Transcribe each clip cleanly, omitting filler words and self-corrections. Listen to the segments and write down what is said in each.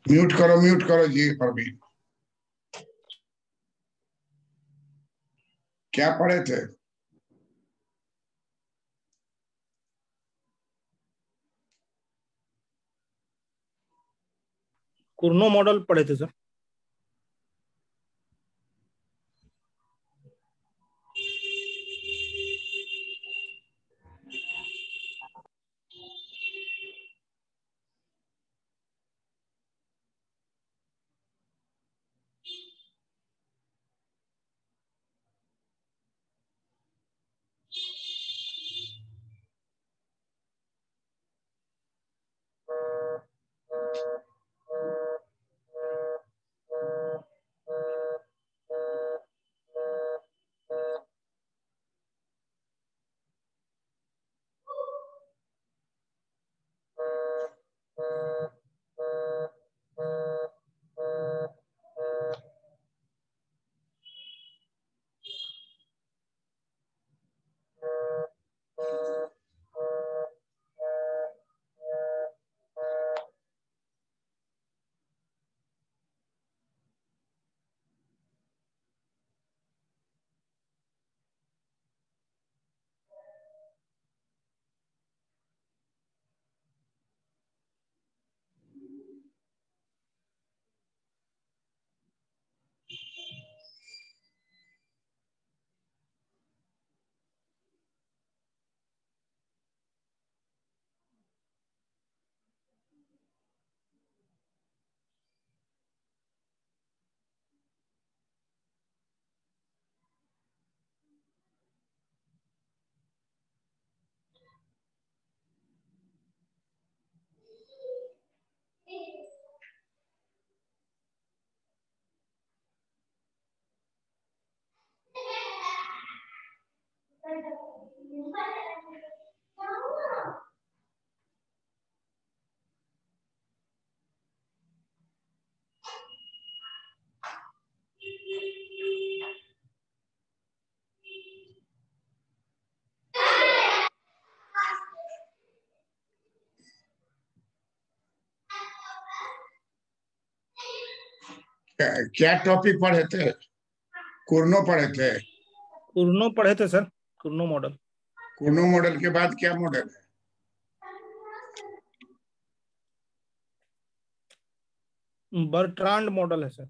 Mute करो जी परवीन। क्या पढ़े थे? कुर्नो मॉडल पढ़े थे सर। क्या टॉपिक पढ़े थे? कुर्नो पढ़े थे? कुर्नो पढ़े थे सर, कुर्नो मॉडल। कुर्नो मॉडल के बाद क्या मॉडल है? बर्ट्रांड मॉडल है सर।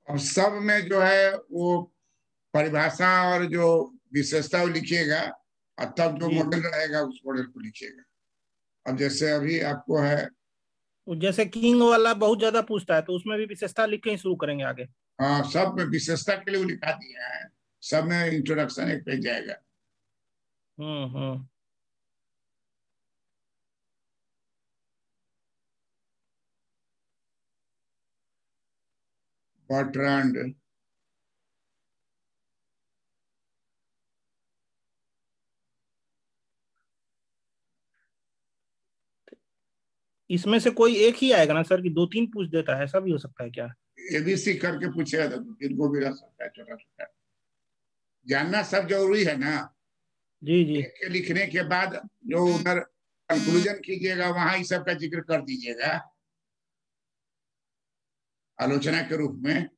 और सब में जो है वो परिभाषा और जो विशेषता वो लिखिएगा, और तब जो जी मॉडल रहेगा उस मॉडल को लिखिएगा। अब जैसे अभी आपको है, जैसे किंग वाला बहुत ज्यादा पूछता है तो उसमें भी विशेषता लिख के ही शुरू करेंगे आगे। हाँ, सब में विशेषता के लिए वो लिखा दिया है। सब में इंट्रोडक्शन एक पेज जाएगा। हम्म। बर्ट्रांड इसमें से कोई एक ही आएगा ना सर, कि दो तीन पूछ देता है, ऐसा भी हो सकता है क्या? एबीसी करके पूछेगा तो इनको भी रह सकता है, छोटा छोटा जानना सब जरूरी है ना। जी जी। एक के लिखने के बाद जो उधर कंक्लूजन कीजिएगा वहां इस सब का जिक्र कर दीजिएगा आलोचना के रूप में।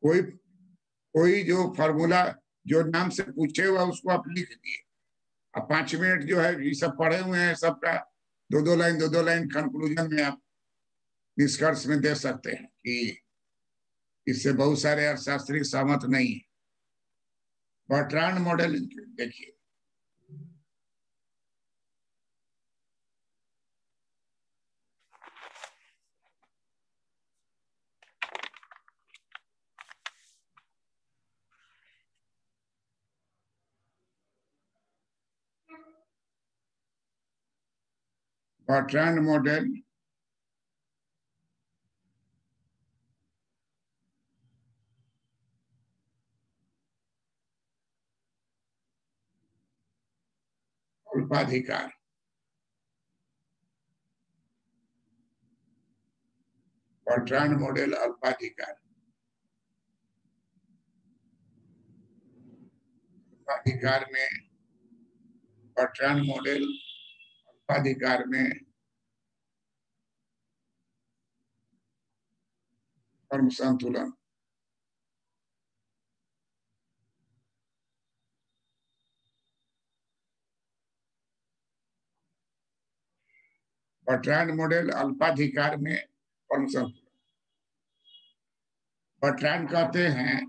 कोई कोई जो फॉर्मूला जो नाम से पूछे हुआ उसको आप लिख दिए। अब 5 मिनट जो है ये सब पढ़े हुए हैं सबका, दो दो लाइन कंक्लूजन में आप निष्कर्ष में दे सकते हैं कि इससे बहुत सारे अर्थशास्त्री सहमत नहीं है। बर्ट्रांड मॉडल देखिए। बर्ट्रांड मॉडल अल्पाधिकार। बर्ट्रांड मॉडल अल्पाधिकार अल्पाधिकार में बर्ट्रांड मॉडल, अल्पाधिकार में फर्म संतुलन। बर्ट्रांड मॉडल अल्पाधिकार में फर्म संतुलन। बर्ट्रांड कहते हैं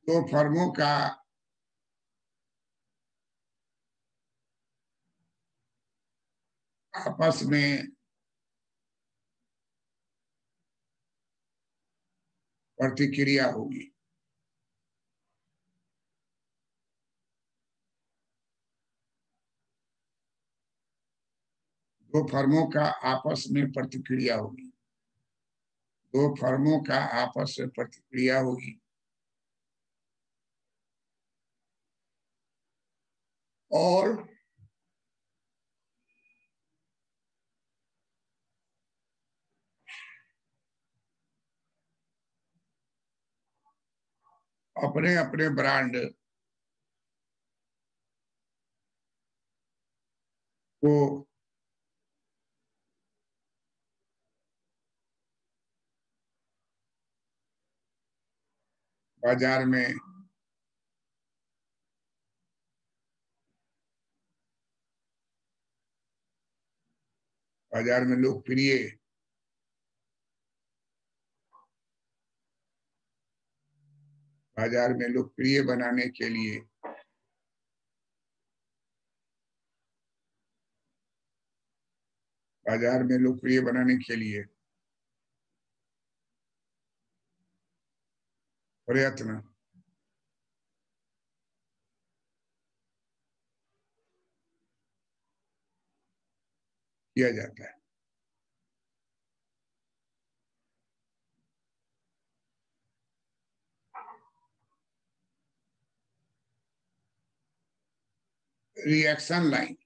दो फर्मों का आपस में प्रतिक्रिया होगी। दो फर्मों का आपस में प्रतिक्रिया होगी। दो फर्मों का आपस में प्रतिक्रिया होगी और अपने अपने ब्रांड को बाजार में लोकप्रिय बनाने के लिए प्रयत्न किया जाता है। रिएक्शन लाइन,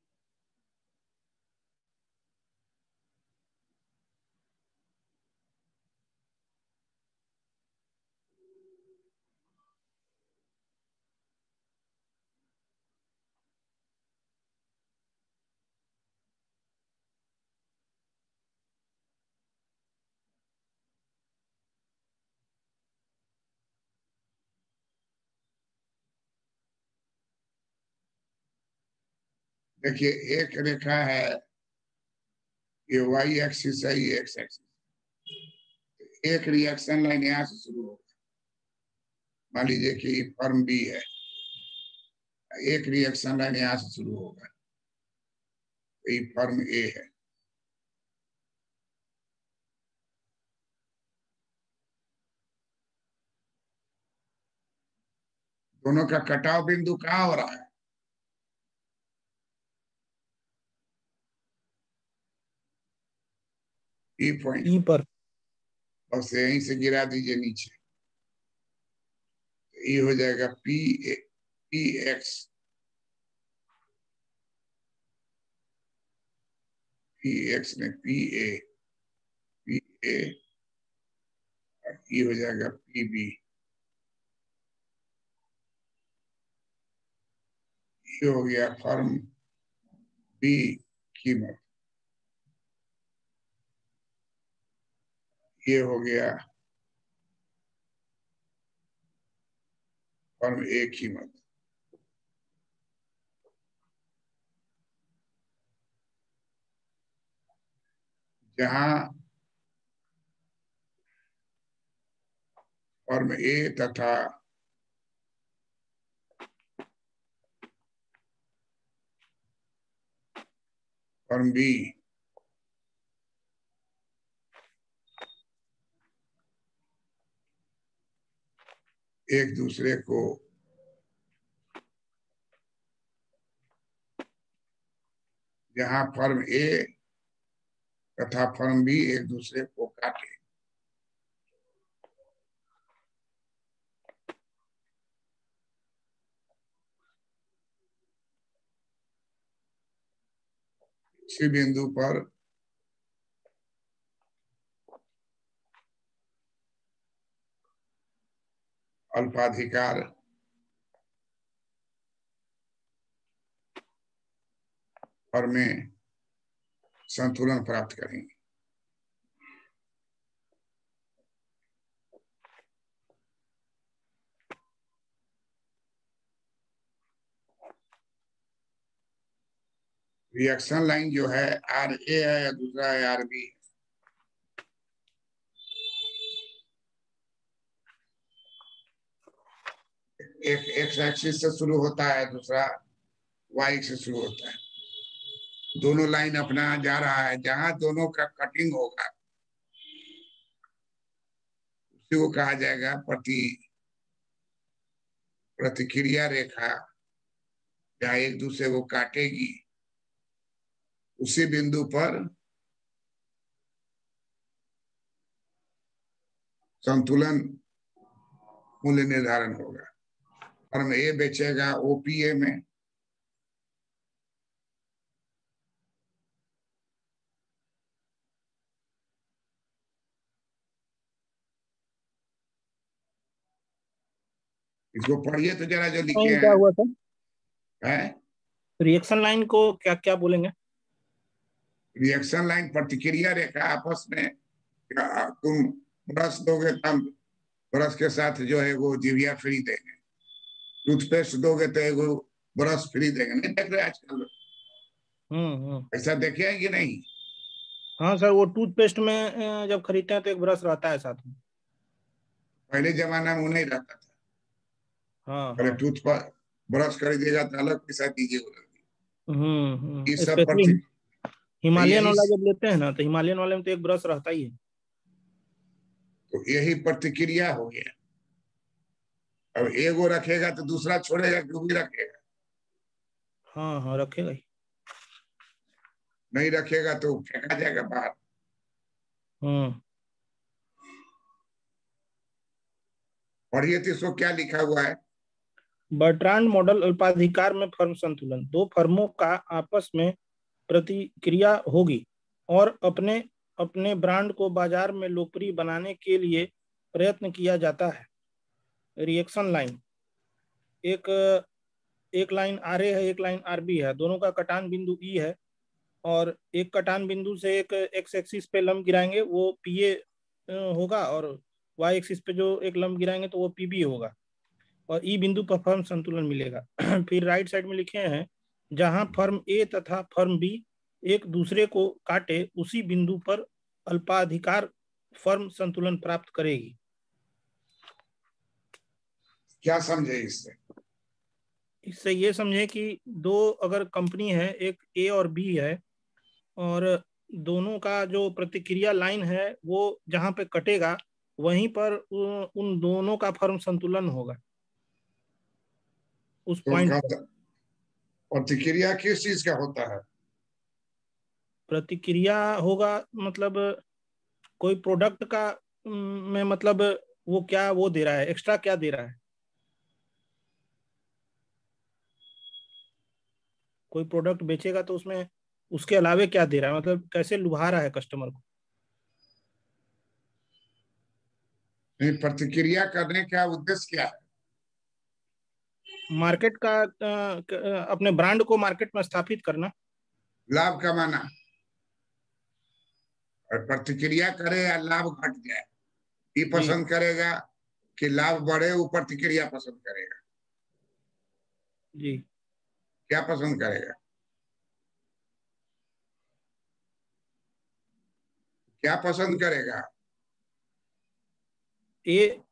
देखिए एक रेखा है, ये वाई एक्सिस है, ये एक्स एक्सिस। एक रिएक्शन लाइन यहां से शुरू होगा। मान लीजिए कि फर्म बी है, एक रिएक्शन लाइन यहां से शुरू होगा, ये फर्म ए है। दोनों का कटाव बिंदु कहाँ हो रहा है? ई पॉइंट ई पर। बस यहीं से गिरा दीजिए नीचे, ये हो जाएगा पी एक्स, पी एक्स में पी ए, ये हो जाएगा पी बी, ये हो गया फर्म बी कीमत, ये हो गया फर्म ए कीमत। जहां फर्म ए तथा फर्म बी एक दूसरे को जहां फर्म ए तथा फर्म बी एक दूसरे को काटे, उसी बिंदु पर अल्पाधिकार और में संतुलन प्राप्त करेंगे। रिएक्शन लाइन जो है RA है या दूसरा है RB। एक एक्स एक्सिस से शुरू होता है, दूसरा वाई से शुरू होता है। दोनों लाइन अपना जा रहा है, जहां दोनों का कटिंग होगा उसी को कहा जाएगा प्रतिक्रिया रेखा। जहां एक दूसरे को काटेगी उसी बिंदु पर संतुलन मूल्य निर्धारण होगा। फर्म ए बेचेगा OPA में, इसको पढ़िए तो जरा जो लिखे हैं। क्या हुआ था? है रिएक्शन लाइन को क्या क्या बोलेंगे? रिएक्शन लाइन प्रतिक्रिया रेखा। आपस में तुम ब्रश दोगे तब ब्रश के साथ जो है वो जीविया फ्री देंगे, टूथपेस्ट दोगे तो एगो ब्रश फ्री देंगे। नहीं देख रहे आजकल? ऐसा देखे हैं कि नहीं? हाँ सर, वो टूथपेस्ट में जब खरीदते हैं तो एक ब्रश रहता है साथ में। पहले जमाना में वो नहीं रहता था। हाँ पहले हाँ। टूथ पर ब्रश खरीदिएगा तो अलग पैसा दीजिएगा। ये सब स्पेशली हिमालयन यही वाला जब लेते हैं ना, तो हिमालयन वाले में तो एक ब्रश रहता ही है। तो यही प्रतिक्रिया हो गया। अब एगो रखेगा तो दूसरा छोड़ेगा, क्यों भी रखेगा? हाँ हाँ, रखेगा ही। नहीं रखेगा तो फेंका जाएगा बाहर। पढ़िए तो इसको क्या लिखा हुआ है। बर्ट्रांड मॉडल अल्पाधिकार में फर्म संतुलन। दो फर्मों का आपस में प्रतिक्रिया होगी और अपने अपने ब्रांड को बाजार में लोकप्रिय बनाने के लिए प्रयत्न किया जाता है। रिएक्शन लाइन, एक लाइन RA है, एक लाइन RB है। दोनों का कटान बिंदु E है और एक कटान बिंदु से एक एक्स एक्सिस पे लंब गिराएंगे, वो PA होगा, और वाई एक्सिस पे जो एक लंब गिराएंगे तो वो PB होगा, और ई बिंदु पर फर्म संतुलन मिलेगा। फिर राइट साइड में लिखे हैं, जहां फर्म ए तथा फर्म बी एक दूसरे को काटे उसी बिंदु पर अल्पाधिकार फर्म संतुलन प्राप्त करेगी। क्या समझे इससे? इससे ये समझे कि दो अगर कंपनी है, एक ए और बी है, और दोनों का जो प्रतिक्रिया लाइन है वो जहां पे कटेगा वहीं पर उन दोनों का फर्म संतुलन होगा उस तो पॉइंट उनका पर। प्रतिक्रिया किस चीज का होता है? प्रतिक्रिया होगा मतलब कोई प्रोडक्ट का में मतलब वो क्या वो दे रहा है, एक्स्ट्रा क्या दे रहा है। कोई प्रोडक्ट बेचेगा तो उसमें उसके अलावे क्या दे रहा है, मतलब कैसे लुभा रहा है कस्टमर को। नहीं, प्रतिक्रिया करने का उद्देश्य क्या है? मार्केट का अपने ब्रांड को मार्केट में स्थापित करना। लाभ कमाना। और प्रतिक्रिया करे या लाभ घट जाए, ये जी पसंद करेगा कि लाभ बढ़े, वो प्रतिक्रिया पसंद करेगा। जी। क्या पसंद करेगा? क्या पसंद करेगा? ये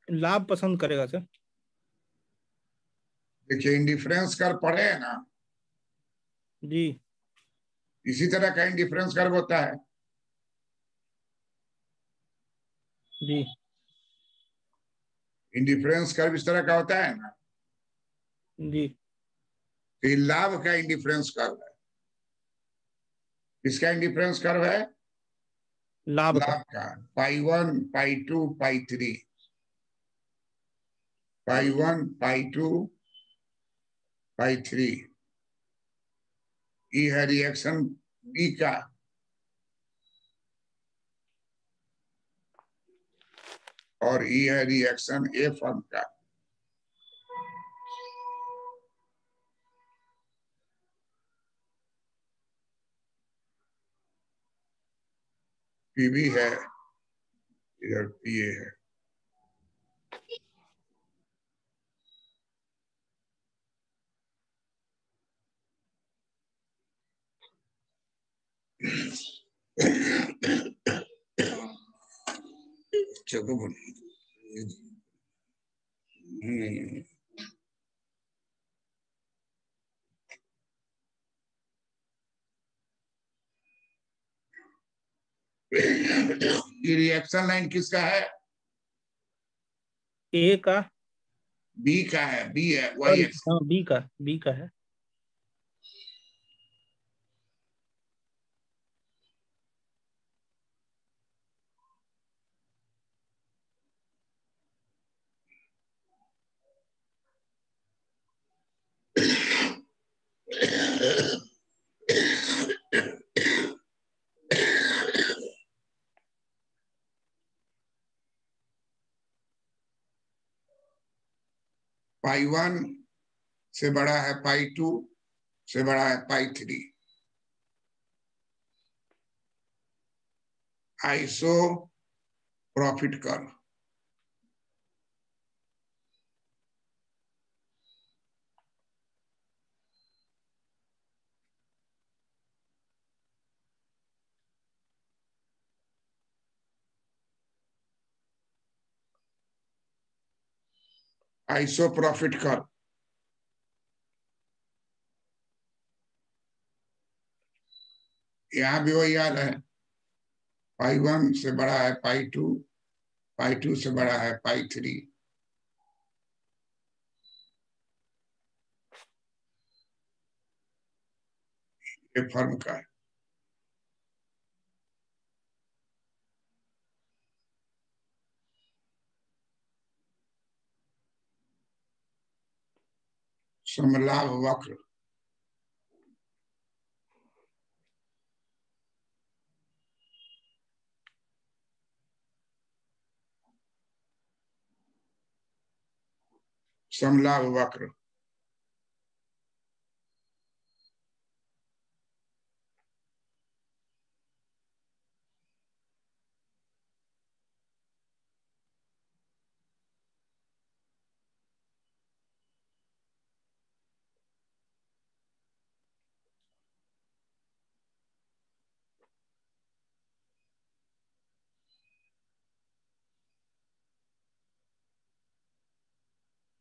लाभ पसंद करेगा सर। देखिए, इंडिफरेंस कर पढ़े है ना, जी इसी तरह का इंडिफरेंस कर्व होता है। जी इंडिफरेंस कर्व इस तरह का होता है ना। जी। तो ये लाभ का इंडिफरेंस कर्व है। इसका इंडिफरेंस कर्व है लाभ का। लाभ का। π1 π2 π3, π1 π2 π3। ये है रिएक्शन बी का और ई है रिएक्शन ए फॉर्म का। पीबी है, इधर पीए है। चलो नहीं, ये रिएक्शन लाइन किसका है? ए का। बी का है, बी है वाई एक्स। हाँ, बी का है। पाई 1 से बड़ा है पाई 2 से बड़ा है पाई 3। Iso profit curve. Iso profit curve. यहां भी वही हाल है, पाई 1 से बड़ा है पाई 2, पाई 2 से बड़ा है पाई 3। ये फर्म का है। समलाभ वक्र। समलाभ वक्र।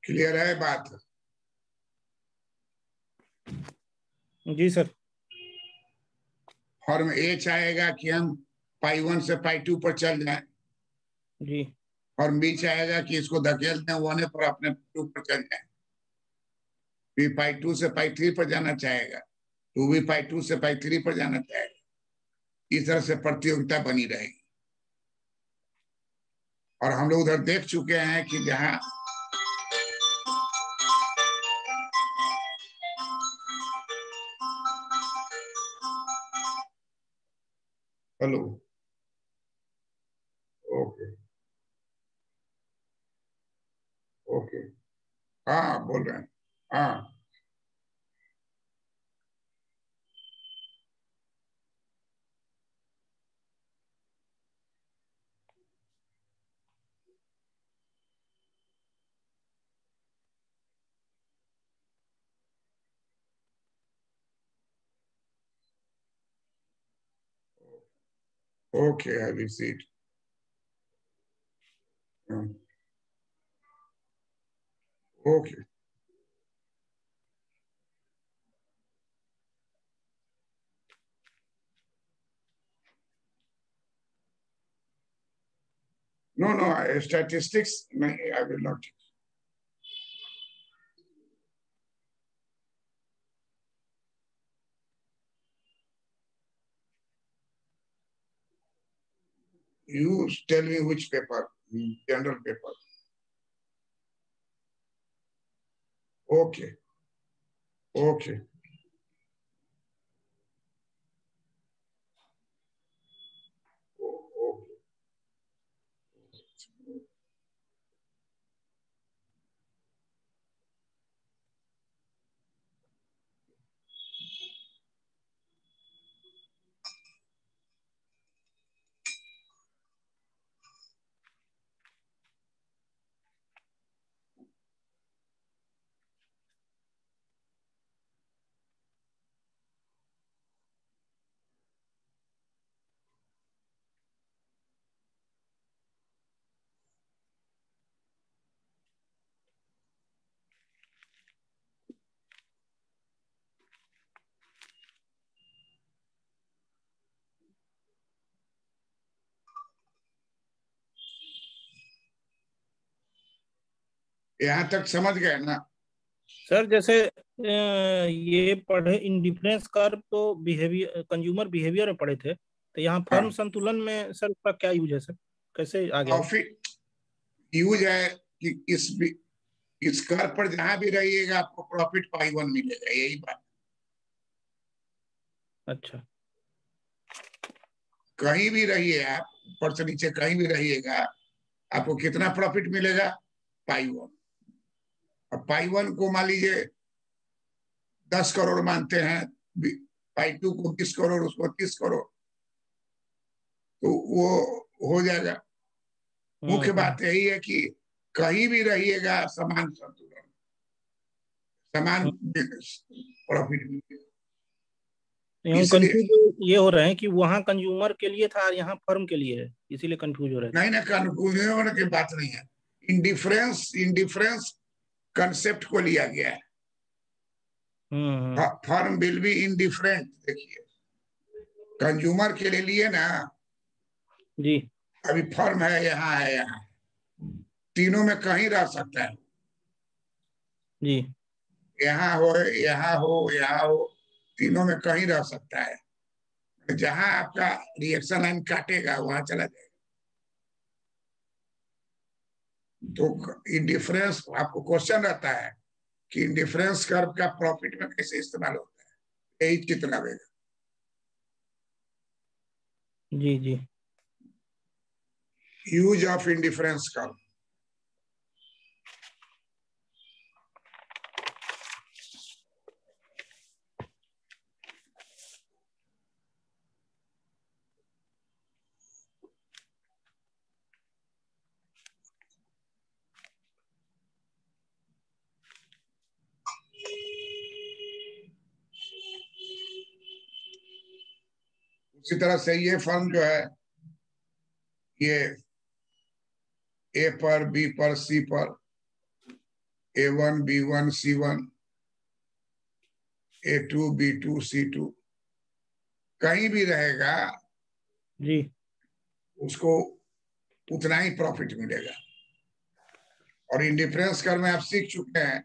क्लियर है बात? जी सर। फॉर्म ए चाहेगा कि हम पाई 1 से पाई 2 पर चल जाएं, जी। फॉर्म बी चाहेगा कि इसको धकेल दें 1 पर अपने 2 पर चल जाए। बी पाई 2 से पाई 3 पर जाना चाहेगा, टू भी पाई 2 से पाई 3 पर जाना चाहेगा। इस तरह से प्रतियोगिता बनी रहेगी। और हम लोग उधर देख चुके हैं कि जहां हेलो, ओके ओके, हाँ बोल रहे हैं, हाँ okay, have you seat. Okay, no no statistics नहीं, I will not. You tell me which paper, general paper. Okay, okay. Okay. यहाँ तक समझ गए ना? सर जैसे ये पढ़े इंडिफरेंस कर्व तो बिहेवियर कंज्यूमर बिहेवियर में पढ़े थे, तो यहाँ फर्म हाँ, संतुलन में सर उसका क्या यूज है सर, कैसे आ गया वो? प्रॉफिट यूज है कि इस कर पर जहां भी रहिएगा आपको प्रॉफिट पाई वन मिलेगा, यही बात। अच्छा। कहीं भी रहिए आप, ऊपर से नीचे कहीं भी रहिएगा, आपको कितना प्रॉफिट मिलेगा? पाई वन। अब पाई वन को मान लीजिए 10 करोड़ मानते हैं, पाई टू को 20 करोड़, उसको 30 करोड़, तो वो हो जाएगा। मुख्य बात यही है कि कहीं भी रहिएगा समान संतुलन, समान हम्म। प्रॉफिट मिलेगा। यहाँ इसलिए कंफ्यूज ये हो रहे हैं कि वहाँ कंज्यूमर के लिए था और यहाँ फर्म के लिए है, इसीलिए कंफ्यूज हो रहे थे। नहीं ना, कंफ्यूजन की बात नहीं है। इंडिफरेंस इंडिफरेंस कंसेप्ट को लिया गया है। Hmm. Firm will be indifferent. देखिए, कंज्यूमर के लिए ना, जी अभी फर्म है यहाँ है यहाँ, तीनों में कहीं रह सकता है। जी। यहाँ हो यहाँ हो यहाँ हो, तीनों में कहीं रह सकता है। जहां आपका रिएक्शन लाइन काटेगा वहां चला जाएगा। तो इंडिफरेंस, आपको क्वेश्चन रहता है कि इंडिफरेंस कर्व का प्रॉफिट में कैसे इस्तेमाल होता है, यही चित्र लगेगा। जी जी। Use of indifference curve. उसी तरह से ये फर्म जो है, ये ए पर, बी पर, सी पर, A1 B1 C1, A2 B2 C2, कहीं भी रहेगा जी। उसको उतना ही प्रॉफिट मिलेगा। और इंडिफरेंस कर में आप सीख चुके हैं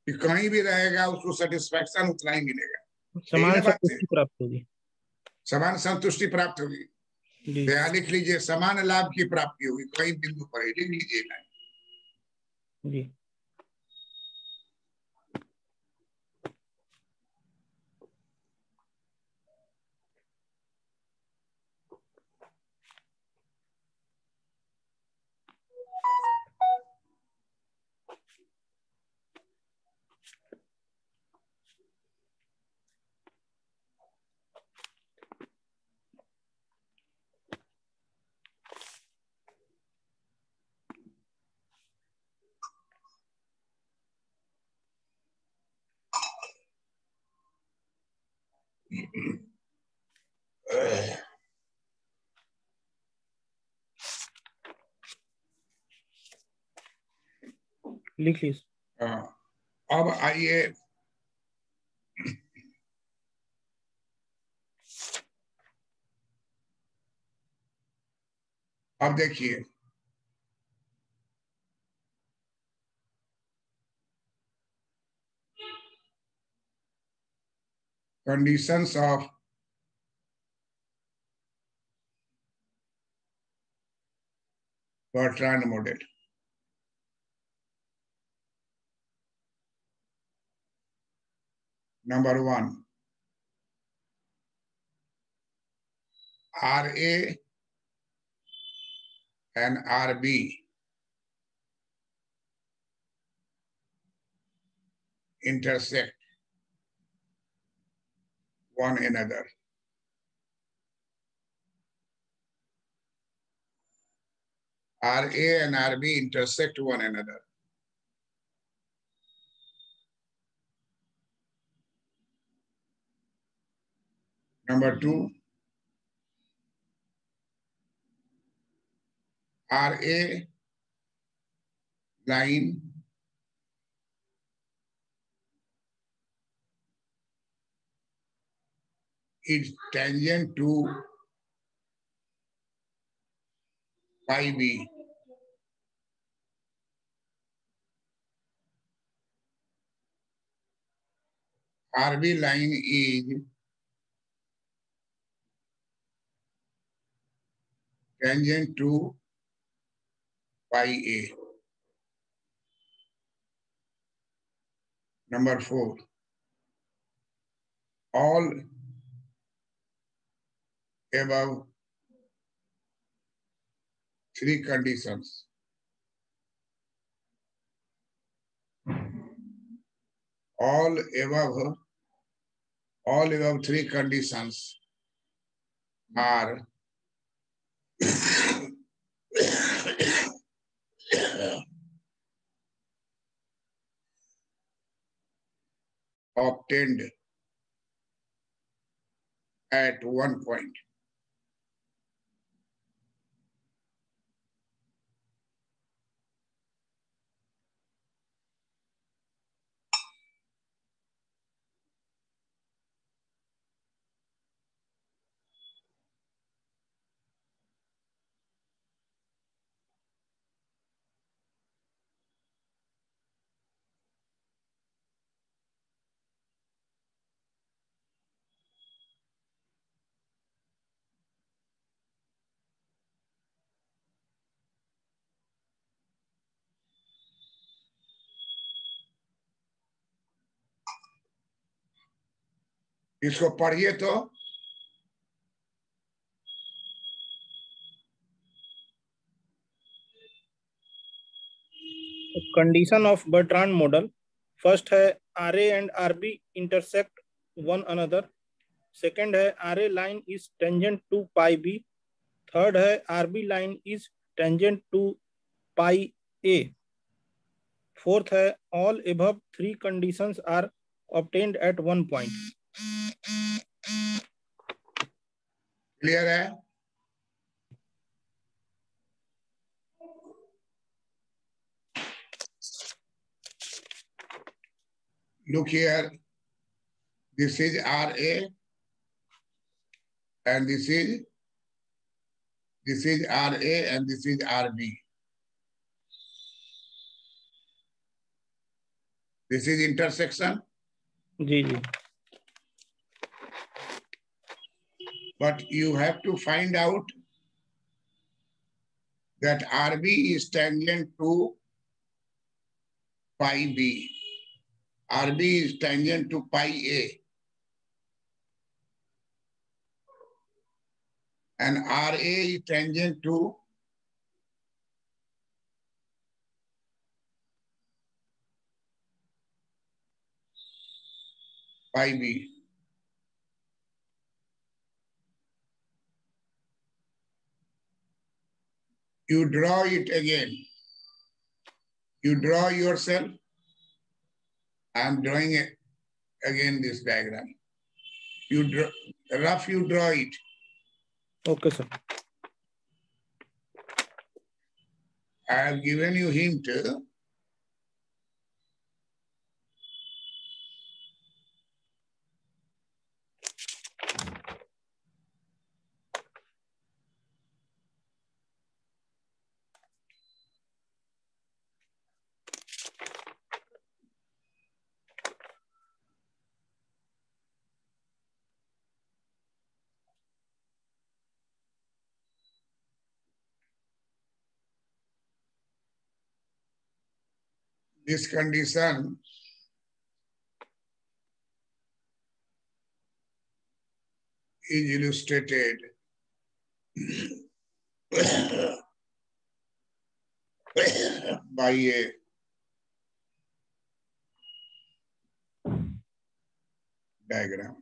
कि कहीं भी रहेगा उसको सेटिस्फैक्शन उतना ही मिलेगा। यही समान ना बात है, संतुष्टि प्राप्त होगी। समान संतुष्टि प्राप्त होगी। जी तो यहाँ लिख लीजिए, समान लाभ की प्राप्ति होगी, कई बिंदु पर ही लिख लीजिएगा। जी। लिख लीजिए। अब आइए, अब देखिए, conditions of Bertrand model. Number 1, RA and RB intersect one another. RA and RB intersect one another. Number 2, RA line is tangent to pi B. RB line is tangent to pi A. Number 4, all above 3 conditions all above 3 conditions are obtained at one point. इसको पढ़िए तो condition of Bertrand model. First है RA and RB intersect one another. Second है RA line is tangent to pi B। Third है RB line is tangent to pi A। Fourth है all above 3 conditions are obtained at one point. Clear है? Look here, this is RA and this is RA and this is RB. This is intersection. जी जी। But you have to find out that RB is tangent to pi B. RB is tangent to pi A. And RA is tangent to pi B. You draw it again. You draw yourself. I am drawing again this diagram. You draw it. Okay, sir. I have given you hint. This condition is illustrated by a diagram.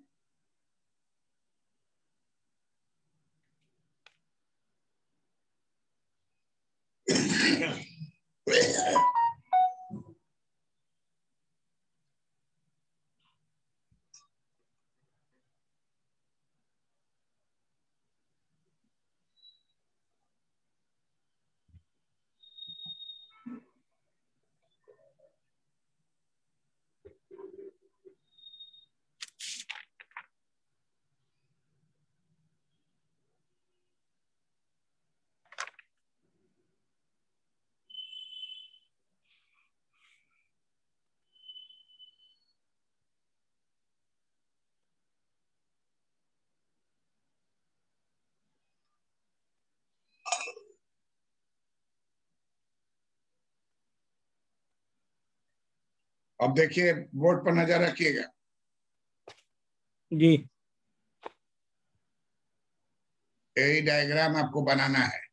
अब देखिए board पर नजर रखिएगा। जी। यही diagram आपको बनाना है।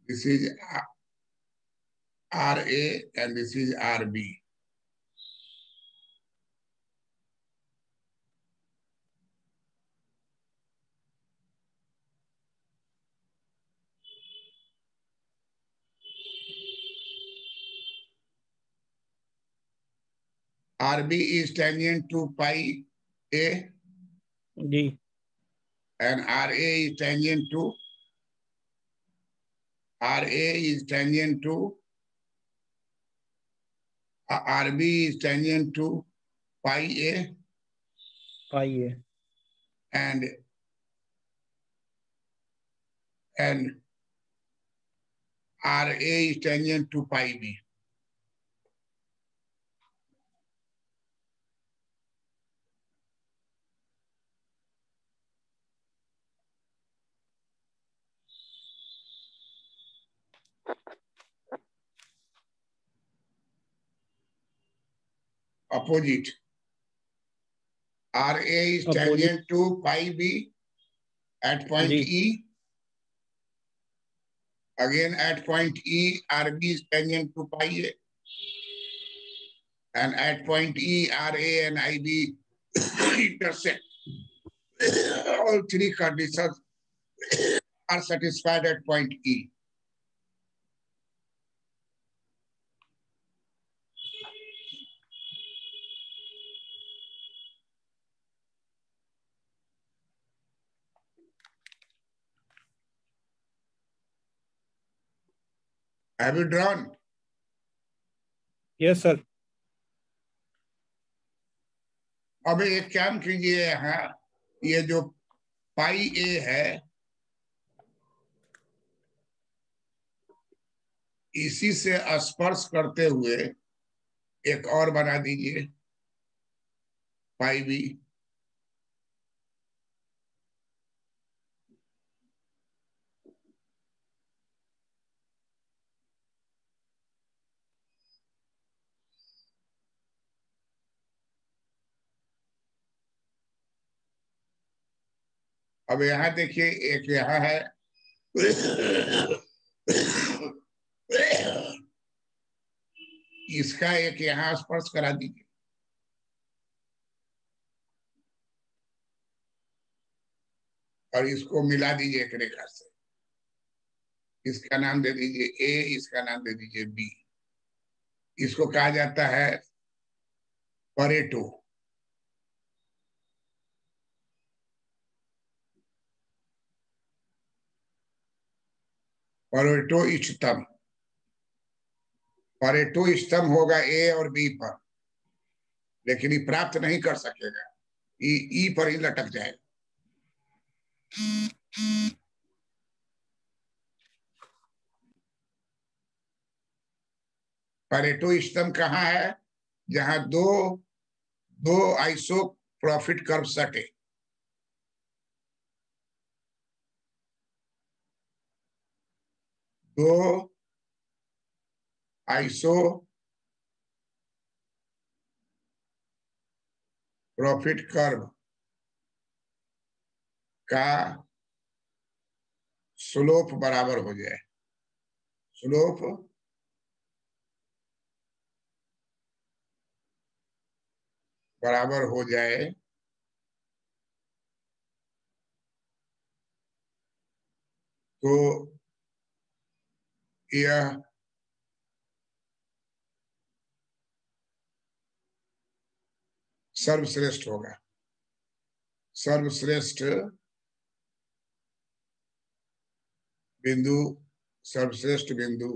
This is RA and this is RB. RB is tangent to pi A जी। and RA is tangent to RB is tangent to pi A पाइए। and RA is tangent to pi B. Opposite. RA is opposite. tangent to pi B at point जी। E. Again at point E, RB is tangent to pi A. And at point E, RA and IB intersect. All three conditions are satisfied at point E. Have you drawn? Yes sir. अब एक काम कीजिए, यहाँ ये जो पाई ए है इसी से स्पर्श करते हुए एक और बना दीजिए पाई बी। अब यहाँ देखिए एक यहाँ है इसका एक यहाँ स्पर्श करा दीजिए और इसको मिला दीजिए एक रेखा से। इसका नाम दे दीजिए ए, इसका नाम दे दीजिए बी। इसको कहा जाता है परेटो। परेटो इष्टतम। परेटो इष्टतम होगा ए और बी पर, लेकिन ये प्राप्त नहीं कर सकेगा, ई पर ही लटक जाएगा। परेटो इष्टतम कहाँ है? जहां दो दो आइसो प्रॉफिट कर्व सटे। दो आइसो प्रॉफिट कर्व का स्लोप बराबर हो जाए। स्लोप बराबर हो जाए तो यह सर्वश्रेष्ठ होगा। सर्वश्रेष्ठ बिंदु, सर्वश्रेष्ठ बिंदु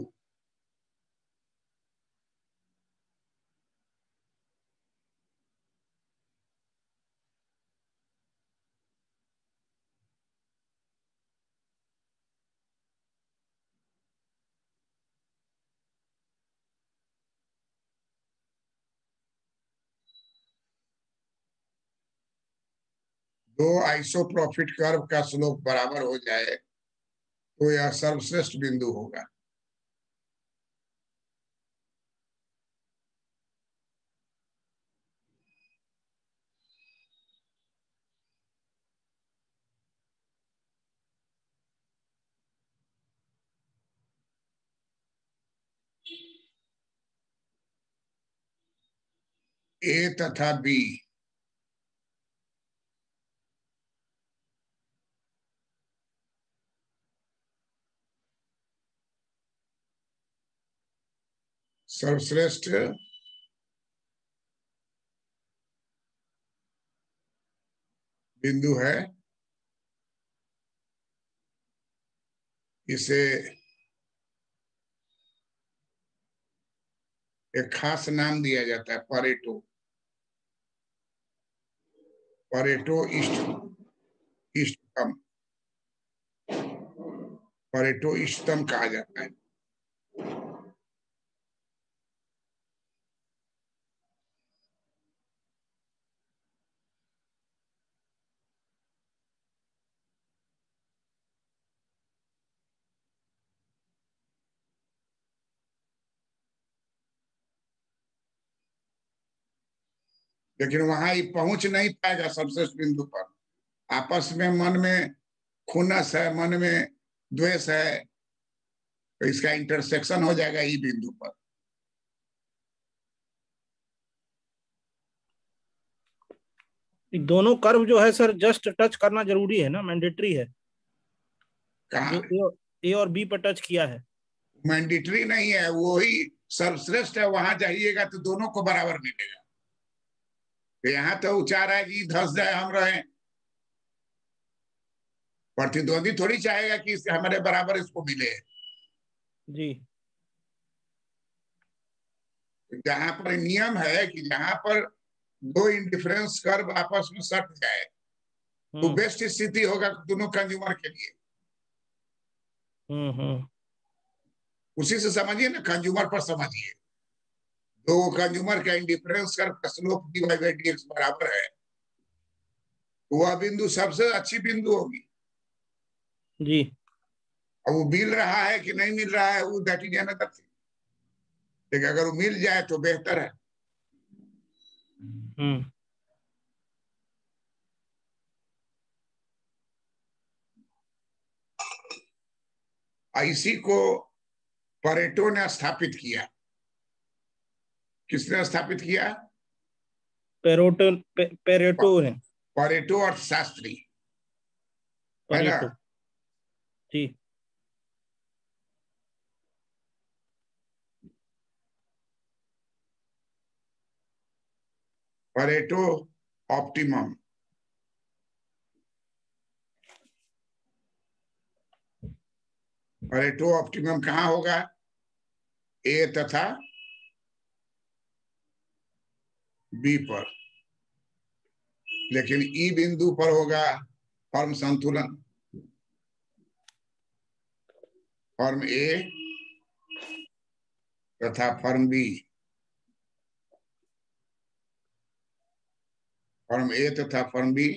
दो आइसोप्रोफिट कर्व का स्लोप बराबर हो जाए तो यह सर्वश्रेष्ठ बिंदु होगा। ए तथा बी सर्वश्रेष्ठ बिंदु है। इसे एक खास नाम दिया जाता है, परेटो। परेटो इष्टतम, परेटो इष्टतम कहा जाता है। लेकिन वहां ही पहुंच नहीं पाएगा सर्वश्रेष्ठ बिंदु पर। आपस में मन में खुन्नस है, मन में द्वेष है, तो इसका इंटरसेक्शन हो जाएगा ई बिंदु पर। दोनों कर्व जो है सर जस्ट टच करना जरूरी है ना, मैंडेटरी है? कहा जो ए और बी पर टच किया है। मैंडेटरी नहीं है, वो ही सर्वश्रेष्ठ है। वहां जाइएगा तो दोनों को बराबर मिलेगा। तो यहाँ तो उचार है कि धस जाए हम रहे, प्रतिद्वंदी थोड़ी चाहेगा कि हमारे बराबर इसको मिले। जी। जहां पर नियम है कि जहां पर दो इंडिफरेंस कर्व आपस में सट जाए तो बेस्ट स्थिति होगा दोनों कंज्यूमर के लिए। उसी से समझिए ना, कंज्यूमर पर समझिए। दो कंज्यूमर का इंडिफरेंस कर्व का स्लोप dy बाई dx बराबर है, तो वह बिंदु सबसे अच्छी बिंदु होगी। जी। अब वो मिल रहा है कि नहीं मिल रहा है, वो दैट इज अनदर थिंग। लेकिन अगर वो मिल जाए तो बेहतर है। इसी को परेटो ने स्थापित किया। किसने स्थापित किया? पेरेटो है। परेटो अर्थशास्त्री है ना। परेटो। जी। Pareto optimum. परेटो ऑप्टिमम कहाँ होगा? ए तथा बी पर। लेकिन ई बिंदु पर होगा फर्म संतुलन। फर्म ए तथा फर्म बी, फर्म ए तथा फर्म बी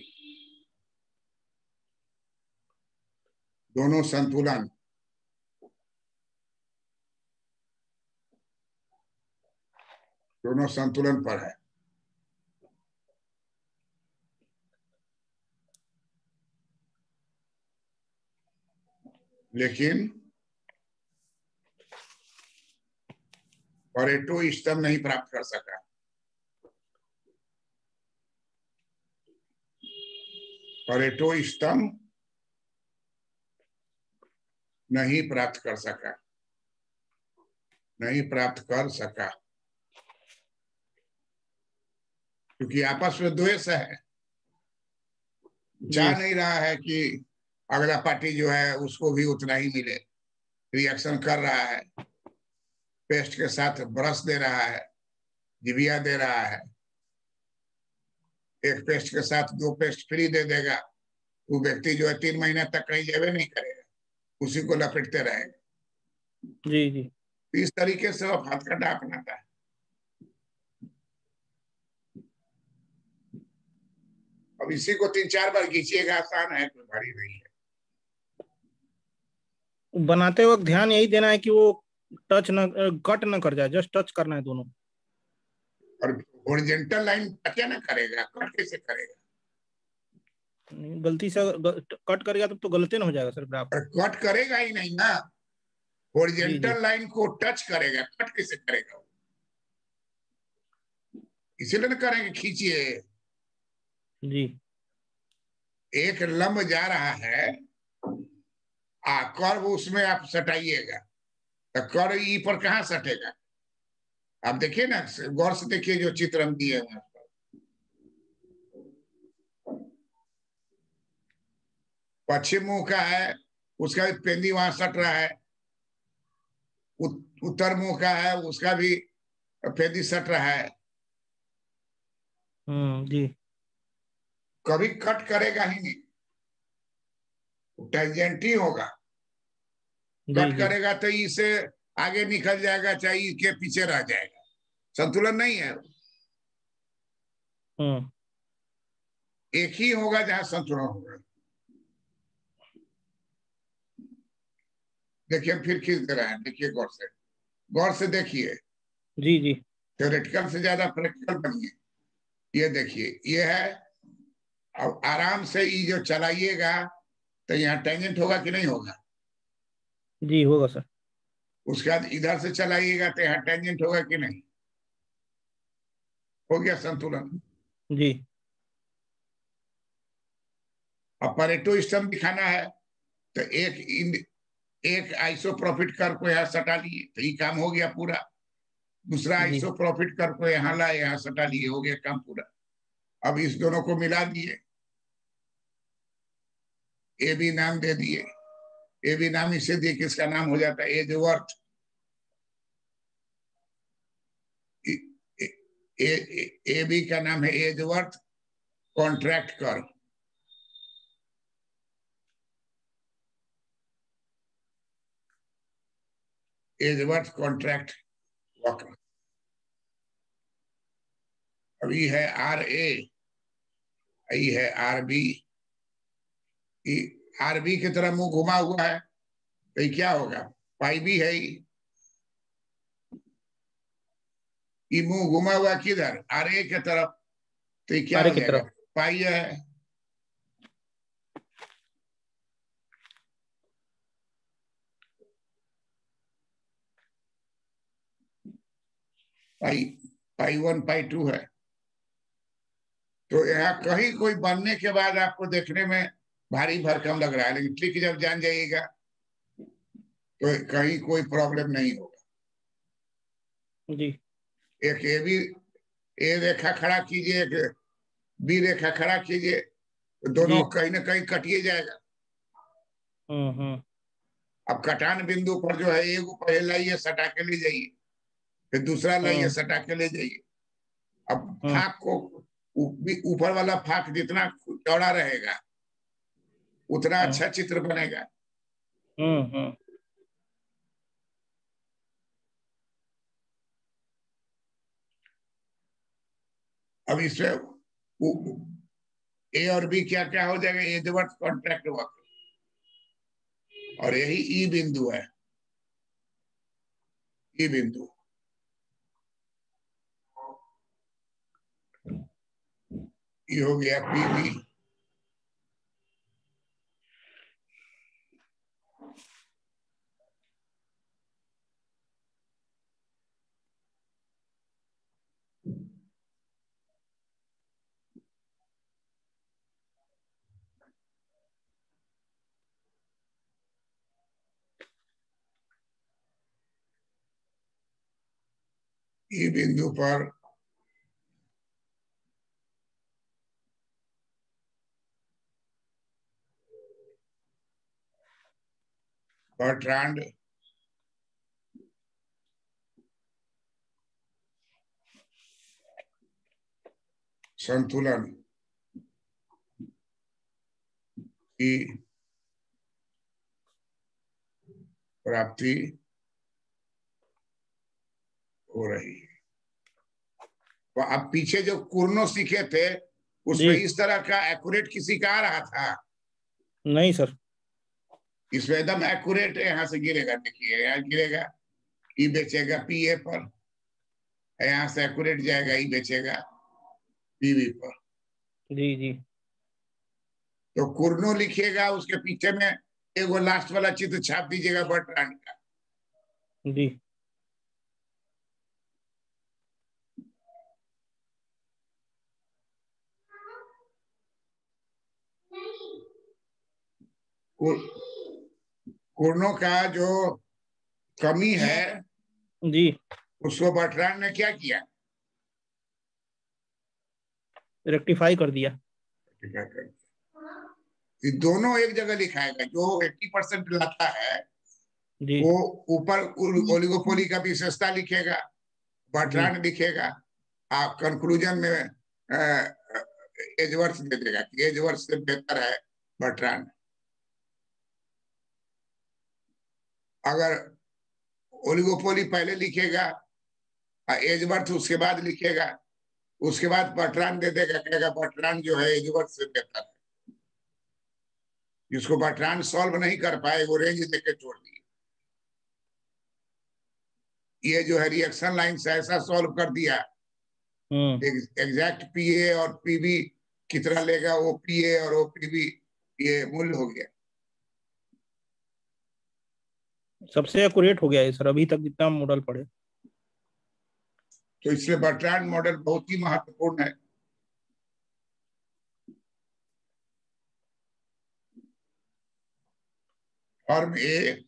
दोनों संतुलन, दोनों संतुलन पर है। लेकिन परेटो इष्टतम नहीं प्राप्त कर सका। परेटो इष्टतम नहीं प्राप्त कर सका, नहीं प्राप्त कर सका, क्योंकि आपस में द्वेष है। चाह नहीं रहा है कि अगला पार्टी जो है उसको भी उतना ही मिले। रिएक्शन कर रहा है, पेस्ट के साथ ब्रश दे रहा है, जिबिया दे रहा है। एक पेस्ट के साथ दो पेस्ट फ्री दे देगा, वो व्यक्ति जो है 3 महीने तक कहीं जेबे नहीं करेगा, उसी को लपेटते रहेगा। जी जी। इस तरीके से वो हथकंडा अपनाता है। अब इसी को 3-4 बार खींचिएगा, आसान है, कोई भारी नहीं है। बनाते वक्त ध्यान यही देना है कि वो टच न कट न कर जाए, जस्ट टच करना है दोनों। और हॉरिजॉन्टल लाइन क्या ना करेगा, कट कैसे करेगा? गलती से कट करेगा तब तो गलती ना हो जाएगा सर ग्राफ। और कट करेगा ही नहीं ना, जी हॉरिजॉन्टल लाइन को टच करेगा, कट कैसे करेगा? इसीलिए ना करेंगे, खींचिए। जी एक लंब जा रहा है, कर्व उसमें आप सटाइएगा, तो कर्व ई पर कहाँ सटेगा? आप देखिए ना, गौर से देखिए जो चित्र हम दिए हैं। पश्चिम मुंह का है, उसका भी पेंदी वहां सट रहा है। उत्तर मुंह का है, उसका भी पेंदी सट रहा है। जी कभी कट करेगा ही नहीं, टेंजेंट ही होगा। जी कट जी। करेगा तो इसे आगे निकल जाएगा, चाहे इसके पीछे रह जाएगा, संतुलन नहीं है। एक ही होगा जहां संतुलन होगा। देखिए फिर खींच दे रहा है, देखिए गौर से देखिए। जी जी। थ्योरेटिकल से ज्यादा प्रैक्टिकल बनिए। ये देखिए, ये है। अब आराम से ये जो चलाइएगा तो यहाँ टेंजेंट होगा कि नहीं होगा? जी होगा सर। उसके बाद इधर से चलाइएगा तो यहाँ टेंजेंट होगा कि नहीं? हो गया संतुलन। जी अब परेटो स्टम्प दिखाना है तो एक आइसो प्रॉफिट कर को यहाँ सटा लिए, तो ये काम हो गया पूरा। दूसरा जी। आइसो प्रॉफिट कर को यहाँ लाए, यहाँ सटा लिए, हो गया काम पूरा। अब इस दोनों को मिला दिए, ए बी नाम दे दिए। ए बी नाम इसे दिए, किसका नाम हो जाता है? As worth. ए बी का नाम है एज वर्थ कॉन्ट्रैक्ट कर। एज वर्थ कॉन्ट्रैक्ट वक्र। अभी है आर ए, ये है आर बी। आर बी की तरह मुंह घुमा हुआ है, तो ये क्या होगा? पाई बी है। ये मुंह घुमा हुआ किधर? आर ए की तरफ, तो ये क्या आरे हो की जाएगा? तरफ। पाई है। पाई पाई 1 पाई 2 है। तो यहाँ कहीं कोई बनने के बाद आपको देखने में भारी भरकम लग रहा है, लेकिन ट्रिक जब जान जाइएगा तो कहीं कोई प्रॉब्लम नहीं होगा। जी एक ए रेखा खड़ा कीजिए, एक बी रेखा खड़ा कीजिए, तो दोनों जी। कहीं ना कहीं कटिए जाएगा। हम्म। अब कटान बिंदु पर जो है, एक पहले लाइए सटा के ले जाइए, फिर दूसरा लाइए हम्म सटा के ले जाइए। अब हम्म फाक को ऊपर वाला फाक जितना चौड़ा रहेगा उतना हम्म अच्छा चित्र बनेगा। हम्म। अब इसमें ए और बी क्या क्या हो जाएगा? एजवर्थ कॉन्ट्रैक्ट वक्र, और यही ई बिंदु है। ई बिंदु, ये हो गया पी बी। ई बिंदु पर बर्ट्रांड संतुलन की प्राप्ति हो रही है। तो अब पीछे जो कुर्नो सीखे थे उसमें इस तरह का एक्यूरेट किसी का आ रहा था? नहीं सर। इसमें एकदम एक्यूरेट यहाँ से गिरेगा, देखिए यहाँ गिरेगा, ई बेचेगा पीए पर, यहाँ से एक्यूरेट जाएगा, ई बेचेगा पीवी पर। जी जी। तो कुर्नो लिखिएगा, उसके पीछे में एक वो लास्ट वाला चित्र छाप दीजिएगा बर्ट्रांड का। जी। कुर्नो का जो कमी है जी। उसको बर्ट्रांड ने क्या किया? रेक्टिफाई कर दिया। ये दोनों एक जगह लिखाएगा, जो 80% लाता है जी वो ऊपर ओलिगोपोली का विशेषता लिखेगा, जी। बर्ट्रांड लिखेगा, आप कंक्लूजन में एजवर्थ दे देगा कि एजवर्थ से बेहतर है बर्ट्रांड। अगर ओलिगोपोली पहले लिखेगा, एजवर्थ उसके बाद लिखेगा, उसके बाद बर्ट्रांड दे देगा, कहेगा बर्ट्रांड जो है एजवर्थ से बेहतर है। जिसको बर्ट्रांड सॉल्व नहीं कर पाए वो रेंज देके छोड़ दिए। ये जो है रिएक्शन लाइन से ऐसा सॉल्व कर दिया, एग्जैक्ट पीए और पीबी कितना लेगा, वो पीए और वो पीबी ये मूल्य हो गया। सबसे एक्यूरेट हो गया है सर अभी तक जितना हम मॉडल पढ़े। तो इसलिए बर्ट्रांड मॉडल बहुत ही महत्वपूर्ण है। फॉर्म ए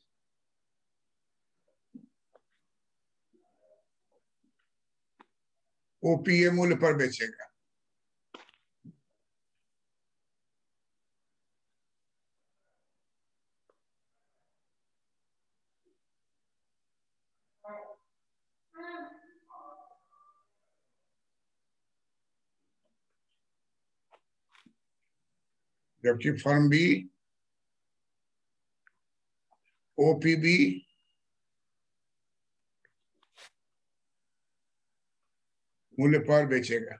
ओपीए मूल्य पर बेचेगा। जबकि फॉर्म बी ओपीबी मूल्य पर बेचेगा।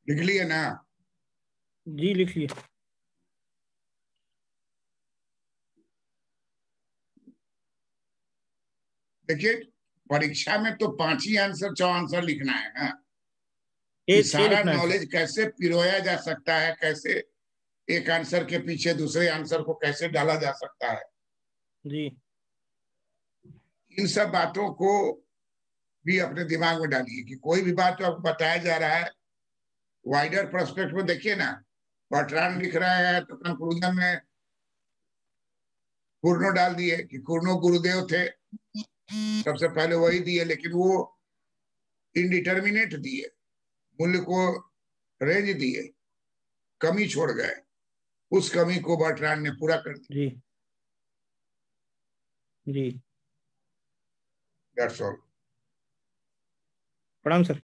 लिख लिए ना? जी लिख लिए। देखिए परीक्षा में तो 5 ही आंसर 6 आंसर लिखना है ना। ये छह सारा लिखना है सर। नॉलेज कैसे पिरोया जा सकता है, कैसे एक आंसर के पीछे दूसरे आंसर को कैसे डाला जा सकता है, जी इन सब बातों को भी अपने दिमाग में डालिए कि कोई भी बात जो आपको बताया जा रहा है वाइडर पर्सपेक्टिव में देखिए ना। बर्ट्रांड लिख रहा है तो कंक्लूजन में कुर्नो डाल दिए कि कुर्नो गुरुदेव थे, सबसे पहले वही दिए, लेकिन वो इनडिटर्मिनेट दिए, मूल्य को रेंज दिए, कमी छोड़ गए, उस कमी को बर्ट्रांड ने पूरा कर दिया। जी जी। That's all. प्रणाम सर।